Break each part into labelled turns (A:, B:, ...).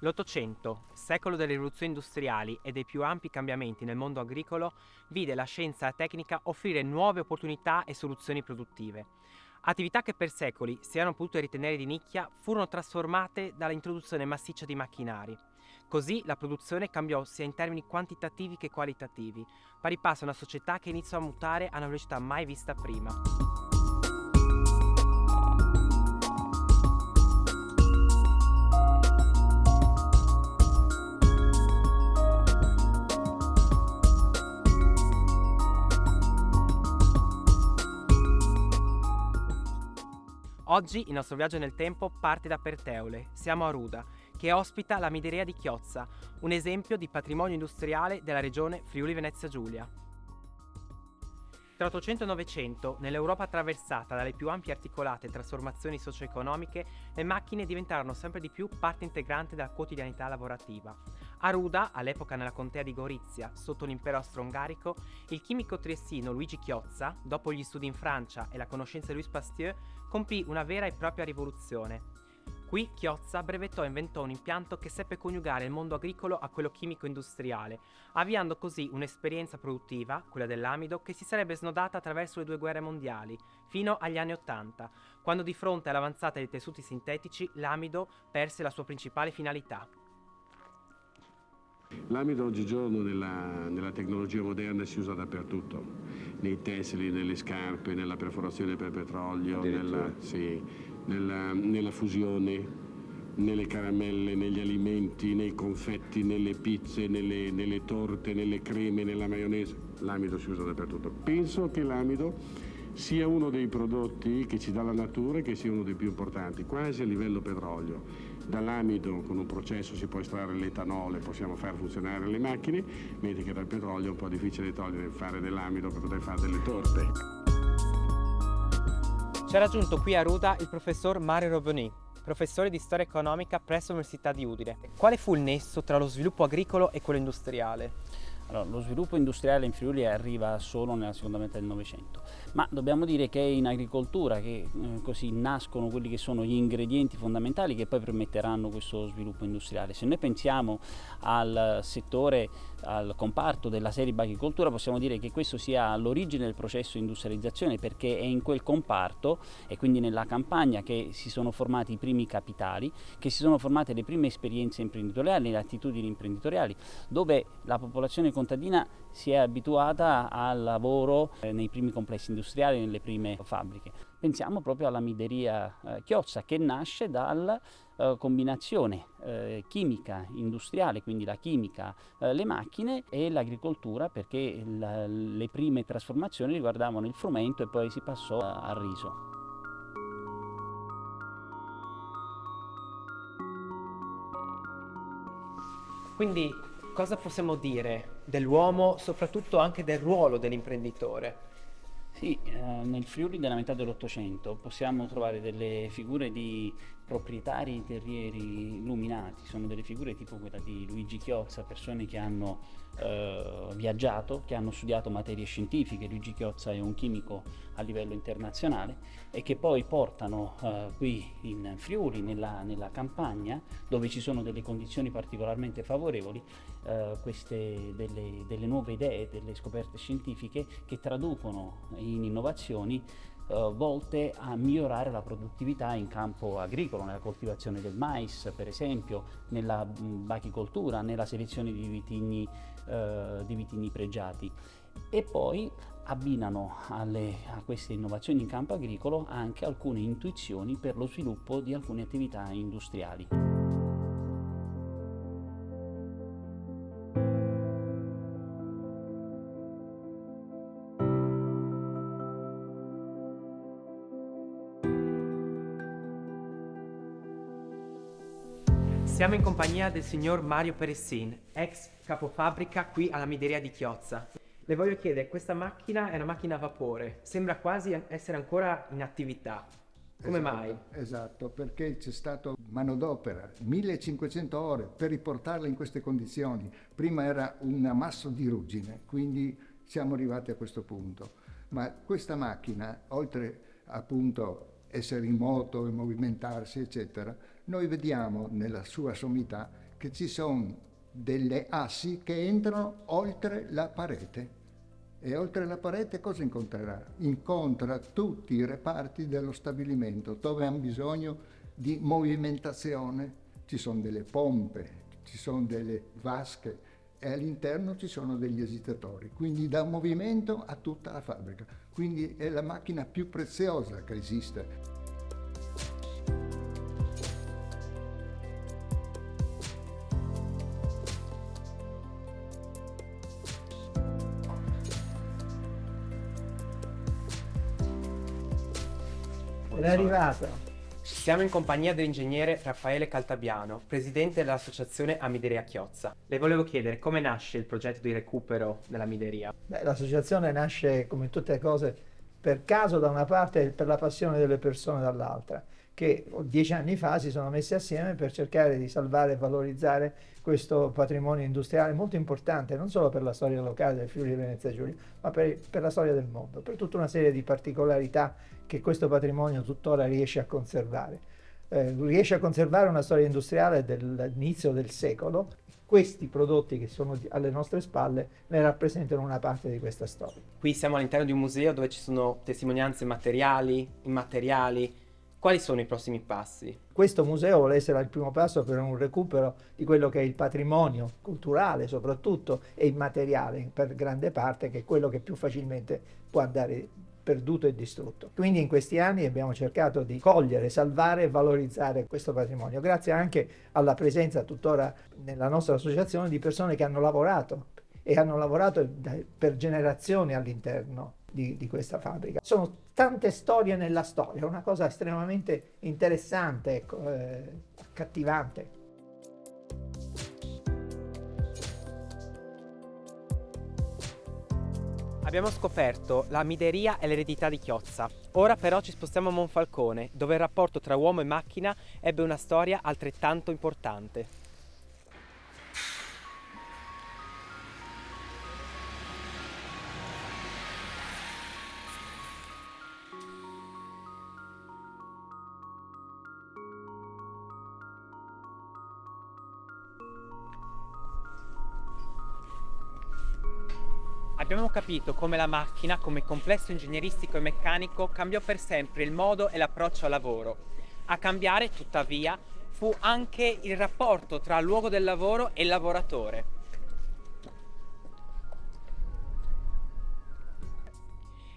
A: L'Ottocento, secolo delle rivoluzioni industriali e dei più ampi cambiamenti nel mondo agricolo, vide la scienza e la tecnica offrire nuove opportunità e soluzioni produttive. Attività che per secoli si erano potute ritenere di nicchia furono trasformate dall'introduzione massiccia di macchinari. Così la produzione cambiò sia in termini quantitativi che qualitativi, pari passo a una società che iniziò a mutare a una velocità mai vista prima. Oggi il nostro viaggio nel tempo parte da Perteule, siamo a Ruda, che ospita la mideria di Chiozza, un esempio di patrimonio industriale della regione Friuli-Venezia Giulia. Tra 800 e 900, nell'Europa attraversata dalle più ampie e articolate trasformazioni socio-economiche, le macchine diventarono sempre di più parte integrante della quotidianità lavorativa. A Ruda, all'epoca nella contea di Gorizia, sotto l'impero austro-ungarico, il chimico triestino Luigi Chiozza, dopo gli studi in Francia e la conoscenza di Louis Pasteur, compì una vera e propria rivoluzione. Qui Chiozza brevettò e inventò un impianto che seppe coniugare il mondo agricolo a quello chimico-industriale, avviando così un'esperienza produttiva, quella dell'amido, che si sarebbe snodata attraverso le due guerre mondiali, fino agli anni '80, quando di fronte all'avanzata dei tessuti sintetici l'amido perse la sua principale finalità.
B: L'amido oggigiorno nella tecnologia moderna si usa dappertutto, nei tessili, nelle scarpe, nella perforazione per petrolio, nella fusione, nelle caramelle, negli alimenti, nei confetti, nelle pizze, nelle torte, nelle creme, nella maionese. L'amido si usa dappertutto. Penso che l'amido sia uno dei prodotti che ci dà la natura e che sia uno dei più importanti, quasi a livello petrolio. Dall'amido con un processo si può estrarre l'etanolo e possiamo far funzionare le macchine, mentre che dal petrolio è un po' difficile togliere e fare dell'amido per poter fare delle torte.
A: Ci ha raggiunto qui a Ruda il professor Mario Roboni, professore di storia economica presso l'Università di Udine. Quale fu il nesso tra lo sviluppo agricolo e quello industriale?
C: Allora, lo sviluppo industriale in Friuli arriva solo nella seconda metà del Novecento, ma dobbiamo dire che è in agricoltura che così nascono quelli che sono gli ingredienti fondamentali che poi permetteranno questo sviluppo industriale. Se noi pensiamo al settore, al comparto della seribachicoltura, possiamo dire che questo sia all'origine del processo di industrializzazione, perché è in quel comparto e quindi nella campagna che si sono formati i primi capitali, che si sono formate le prime esperienze imprenditoriali, le attitudini imprenditoriali, dove la popolazione contadina si è abituata al lavoro nei primi complessi industriali, nelle prime fabbriche. Pensiamo proprio alla mideria Chiozza, che nasce dalla combinazione chimica industriale, quindi la chimica, le macchine e l'agricoltura, perché le prime trasformazioni riguardavano il frumento e poi si passò al riso.
A: Quindi cosa possiamo dire dell'uomo, soprattutto anche del ruolo dell'imprenditore?
C: Sì, nel Friuli della metà dell'Ottocento possiamo trovare delle figure di proprietari terrieri illuminati, sono delle figure tipo quella di Luigi Chiozza, persone che hanno viaggiato, che hanno studiato materie scientifiche. Luigi Chiozza è un chimico a livello internazionale e che poi portano qui in Friuli, nella campagna, dove ci sono delle condizioni particolarmente favorevoli, delle nuove idee, delle scoperte scientifiche che traducono in innovazioni volte a migliorare la produttività in campo agricolo, nella coltivazione del mais per esempio, nella bachicoltura, nella selezione di vitigni pregiati, e poi abbinano a queste innovazioni in campo agricolo anche alcune intuizioni per lo sviluppo di alcune attività industriali.
A: Siamo in compagnia del signor Mario Peressin, ex capofabbrica qui alla mideria di Chiozza. Le voglio chiedere, questa macchina è una macchina a vapore, sembra quasi essere ancora in attività. Come mai?
D: Esatto, perché c'è stato manodopera, 1500 ore per riportarla in queste condizioni. Prima era un ammasso di ruggine, quindi siamo arrivati a questo punto. Ma questa macchina, oltre appunto essere in moto e movimentarsi, eccetera, noi vediamo nella sua sommità che ci sono delle assi che entrano oltre la parete. E oltre la parete cosa incontrerà? Incontra tutti i reparti dello stabilimento dove hanno bisogno di movimentazione. Ci sono delle pompe, ci sono delle vasche e all'interno ci sono degli esitatori. Quindi dà movimento a tutta la fabbrica. Quindi è la macchina più preziosa che esiste.
E: È arrivata.
A: Siamo in compagnia dell'ingegnere Raffaele Caltabiano, presidente dell'associazione Amideria Chiozza. Le volevo chiedere come nasce il progetto di recupero dell'amideria?
E: L'associazione nasce, come tutte le cose, per caso da una parte e per la passione delle persone dall'altra, che 10 anni fa si sono messi assieme per cercare di salvare e valorizzare questo patrimonio industriale molto importante, non solo per la storia locale del Friuli Venezia Giulia, ma per la storia del mondo, per tutta una serie di particolarità che questo patrimonio tuttora riesce a conservare. Riesce a conservare una storia industriale dell'inizio del secolo. Questi prodotti che sono alle nostre spalle ne rappresentano una parte di questa storia.
A: Qui siamo all'interno di un museo dove ci sono testimonianze materiali, immateriali. Quali sono i prossimi passi?
E: Questo museo vuole essere il primo passo per un recupero di quello che è il patrimonio culturale soprattutto e immateriale per grande parte, che è quello che più facilmente può andare perduto e distrutto. Quindi in questi anni abbiamo cercato di cogliere, salvare e valorizzare questo patrimonio, grazie anche alla presenza tuttora nella nostra associazione di persone che hanno lavorato per generazioni all'interno di questa fabbrica. Sono tante storie nella storia, una cosa estremamente interessante, ecco, accattivante.
A: Abbiamo scoperto l'amideria e l'eredità di Chiozza. Ora però ci spostiamo a Monfalcone, dove il rapporto tra uomo e macchina ebbe una storia altrettanto importante. Abbiamo capito come la macchina, come complesso ingegneristico e meccanico, cambiò per sempre il modo e l'approccio al lavoro. A cambiare, tuttavia, fu anche il rapporto tra il luogo del lavoro e il lavoratore.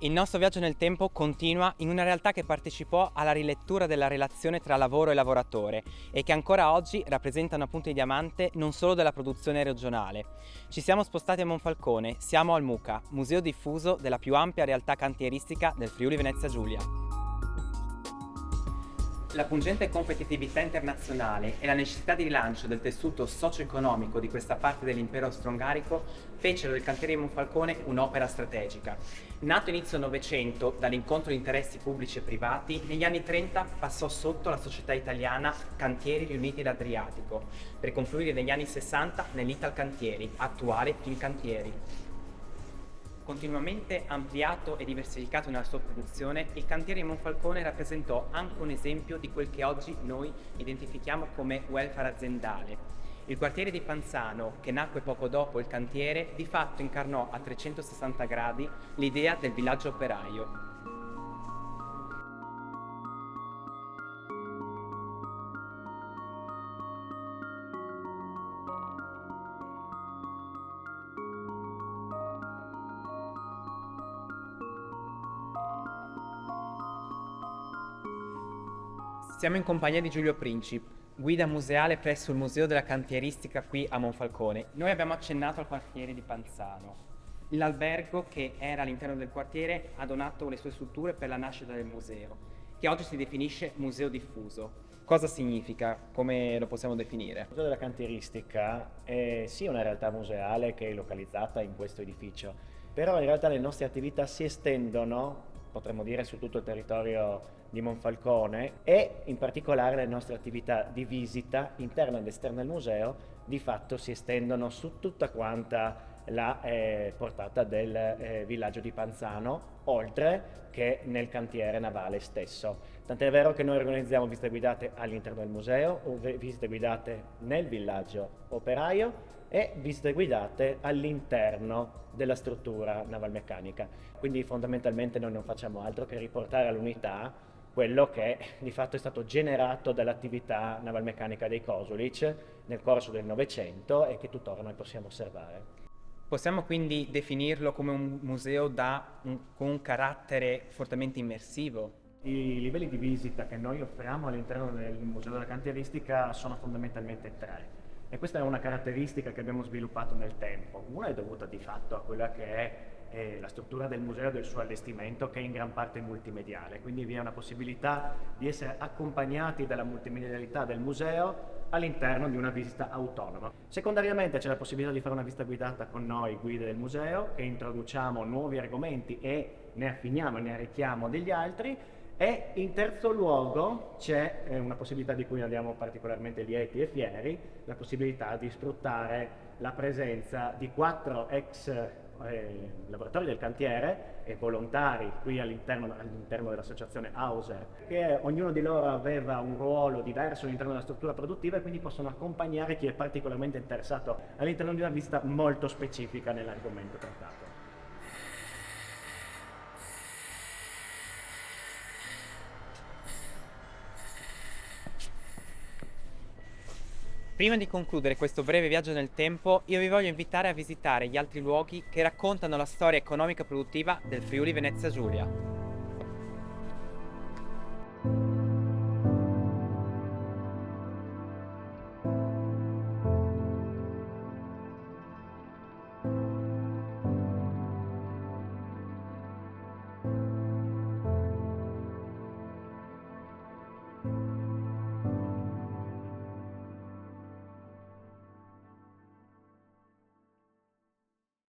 A: Il nostro viaggio nel tempo continua in una realtà che partecipò alla rilettura della relazione tra lavoro e lavoratore e che ancora oggi rappresenta una punta di diamante non solo della produzione regionale. Ci siamo spostati a Monfalcone, siamo al MUCA, museo diffuso della più ampia realtà cantieristica del Friuli Venezia Giulia. La pungente competitività internazionale e la necessità di rilancio del tessuto socio-economico di questa parte dell'impero austro-ungarico fecero del cantiere di Monfalcone un'opera strategica. Nato inizio Novecento dall'incontro di interessi pubblici e privati, negli anni 30 passò sotto la società italiana Cantieri Riuniti d'Adriatico, per confluire negli anni 60 nell'Italcantieri, attuale Fincantieri. Continuamente ampliato e diversificato nella sua produzione, il cantiere di Monfalcone rappresentò anche un esempio di quel che oggi noi identifichiamo come welfare aziendale. Il quartiere di Panzano, che nacque poco dopo il cantiere, di fatto incarnò a 360 gradi l'idea del villaggio operaio. Siamo in compagnia di Giulio Princip, guida museale presso il Museo della Cantieristica qui a Monfalcone. Noi abbiamo accennato al quartiere di Panzano. L'albergo che era all'interno del quartiere ha donato le sue strutture per la nascita del museo, che oggi si definisce museo diffuso. Cosa significa? Come lo possiamo definire?
F: Il Museo della Cantieristica è sì una realtà museale che è localizzata in questo edificio, però in realtà le nostre attività si estendono, potremmo dire, su tutto il territorio di Monfalcone e in particolare le nostre attività di visita interna ed esterna al museo di fatto si estendono su tutta quanta la portata del villaggio di Panzano, oltre che nel cantiere navale stesso. Tant'è vero che noi organizziamo visite guidate all'interno del museo, visite guidate nel villaggio operaio e visite guidate all'interno della struttura navalmeccanica. Quindi fondamentalmente noi non facciamo altro che riportare all'unità quello che di fatto è stato generato dall'attività navalmeccanica dei Kosulic nel corso del Novecento e che tuttora noi possiamo osservare.
A: Possiamo quindi definirlo come un museo con un carattere fortemente immersivo?
F: I livelli di visita che noi offriamo all'interno del Museo della Cantieristica sono fondamentalmente 3. E questa è una caratteristica che abbiamo sviluppato nel tempo. Una è dovuta di fatto a quella che è la struttura del museo e del suo allestimento, che è in gran parte multimediale, quindi vi è una possibilità di essere accompagnati dalla multimedialità del museo all'interno di una visita autonoma. Secondariamente c'è la possibilità di fare una visita guidata con noi, guide del museo, che introduciamo nuovi argomenti e ne affiniamo e ne arricchiamo degli altri. E in terzo luogo c'è una possibilità di cui andiamo particolarmente lieti e fieri, la possibilità di sfruttare la presenza di 4 ex lavoratori del cantiere e volontari qui all'interno dell'associazione Hauser, che ognuno di loro aveva un ruolo diverso all'interno della struttura produttiva e quindi possono accompagnare chi è particolarmente interessato all'interno di una visita molto specifica nell'argomento trattato.
A: Prima di concludere questo breve viaggio nel tempo, io vi voglio invitare a visitare gli altri luoghi che raccontano la storia economica e produttiva del Friuli Venezia Giulia.